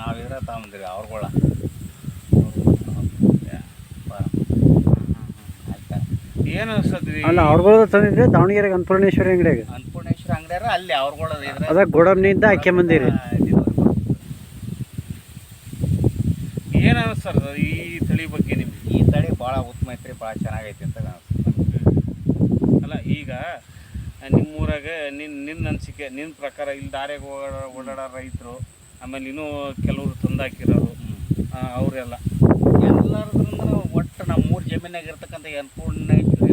ನಾವಿದ್ರೆ ತಗೊಂಡ್ರಿ ಅವ್ರುಗಳ ಏನು ಅನ್ಸತ್ರಿ ಅಲ್ಲ ಅವ್ರಗಳು ತಂದಿದ್ರೆ ದಾವಣಗೆರೆಗೆ ಅನ್ನಪೂರ್ಣೇಶ್ವರಿ ಅಂಗಡಿಯಾಗ ಅನ್ನಪೂರ್ಣೇಶ್ವರ ಅಂಗಡಿಯಾರ ಅಲ್ಲಿ ಅವ್ರುಗಳ ಅದ ಗೋಡಂಬಿನಿಂದ ಹಾಕಿ ಬಂದಿರಿ. ಏನು ಅನಿಸ್ತದ ಈ ತಳಿ ಬಗ್ಗೆ ನಿಮ್ಗೆ? ಈ ತಳಿ ಭಾಳ ಉತ್ತಮ ಐತ್ರಿ, ಭಾಳ ಚೆನ್ನಾಗೈತಿ ಅಂತ ಅನಿಸ್ತದೆ. ಅಲ್ಲ ಈಗ ನಿಮ್ಮೂರಾಗ ನಿನ್ನ ಅನಿಸಿಕೆ ನಿನ್ನ ಪ್ರಕಾರ ಇಲ್ಲಿ ದಾರ್ಯಾಗ ಓಡಾಡೋ ರೈತರು ಆಮೇಲೆ ಇನ್ನೂ ಕೆಲವರು ತಂದಾಕಿರೋರು ಅವರೆಲ್ಲ ಎಲ್ಲರದ್ರಿಂದ ಒಟ್ಟು ನಮ್ಮ ಮೂರು ಜಮೀನಾಗ ಇರ್ತಕ್ಕಂಥ ಅನ್ನಪೂರ್ಣೇಶ್ವರಿ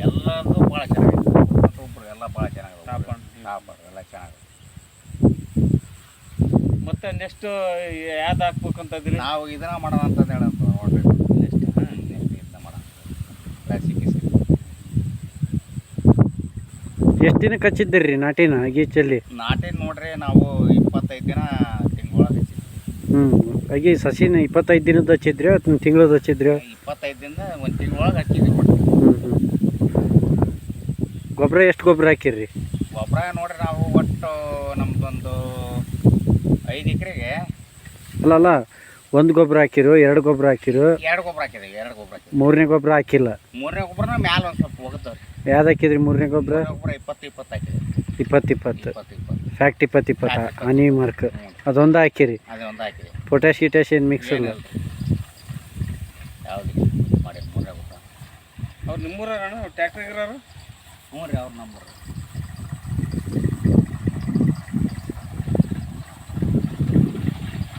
ಎಲ್ಲರದು ಭಾಳ ಚೆನ್ನಾಗೈತೆ. ಒಬ್ಬರು ಎಲ್ಲ ಭಾಳ ಚೆನ್ನಾಗಿದೆ, ಟಾಪ್ ಎಲ್ಲ ಚೆನ್ನಾಗಿದೆ. ಮತ್ತೆ ನೆಕ್ಸ್ಟ್ ಯಾವ್ದು ಹಾಕ್ಬೇಕಂತಂದ್ರಿ? ನಾವು ಇದನ್ನ ಮಾಡೋಣ ಅಂತ ಹೇಳೋದು ನೋಡ್ರಿ. ನೆಕ್ಸ್ಟ್ ಇದನ್ನ ಮಾಡೋಣ ಕ್ಲಾಸಿಕ್. ಎಷ್ಟು ದಿನಕ್ಕೆ ಹಚ್ಚಿದ್ದೀರಿ ನಾಟಿನ ಅಗೀಚಲ್ಲಿ? ನಾಟಿನ ನೋಡ್ರಿ ನಾವು 25 ದಿನ ತಿಂಗಳೊಳಗೆ ಹಚ್ಚಿದ್ವಿ. ಅಗಿ ಸಸಿನ 25 ದಿನದ ಹಚ್ಚಿದ್ರಿ ಅಥವಾ ತಿಂಗಳದ ಹಚ್ಚಿದ್ರಿ? 25 ದಿನದ ಒಂದು ತಿಂಗಳೊಳಗೆ ಹಚ್ಚಿದ್ವಿ. ಗೊಬ್ಬರ ಎಷ್ಟು ಗೊಬ್ಬರ ಹಾಕಿರಿ? ಗೊಬ್ಬರ ನೋಡ್ರಿ ನಾವು ಒಟ್ಟು ನಮ್ದೊಂದು 5 ಎಕರೆಗೆ ಅಲ್ಲ ಒಂದು ಗೊಬ್ಬರ ಹಾಕಿರೋ, 2 ಗೊಬ್ಬರ ಹಾಕಿರೋ? 2 ಗೊಬ್ಬರ ಹಾಕಿದ್ದೀವಿ. 2 ಗೊಬ್ಬರ ಹಾಕಿದ್ವಿ. ಮೂರನೇ ಗೊಬ್ಬರ ಹಾಕಿಲ್ಲ? ಮೂರನೇ ಗೊಬ್ಬರನ ಮ್ಯಾಲೆ ಒಂದು ಸ್ವಲ್ಪ ಹೋಗುತ್ತವ್ರಿ. ಯಾವ್ದು ಹಾಕಿದ್ರಿ ಮೂರನೇ ಗೊಬ್ಬರ? 20-20 ಹಾಕಿದ್ವಿ. 20-20 ಫ್ಯಾಕ್ಟ್ 20-20 ಹನಿ ಮಾರ್ಕ್ ಅದೊಂದು ಹಾಕಿರಿ? ಅದೊಂದು ಹಾಕಿದ್ವಿ. ಪೊಟ್ಯಾಶ್ ಗಿಟ್ಯಾಶ್ ಏನು ಮಿಕ್ಸ್ ಇಲ್ಲ? ಯಾವ್ದು ಮಾಡಿ ಮೂರನೇ ಗೊಬ್ಬರ. ಅವ್ರು ನಿಮ್ಮೂರಣ್ಣ ಟ್ಯಾಕ್ಟ್ರಿಗೆ ಇರೋರು? ಹ್ಞೂ ರೀ, ಅವ್ರ ನಂಬರ್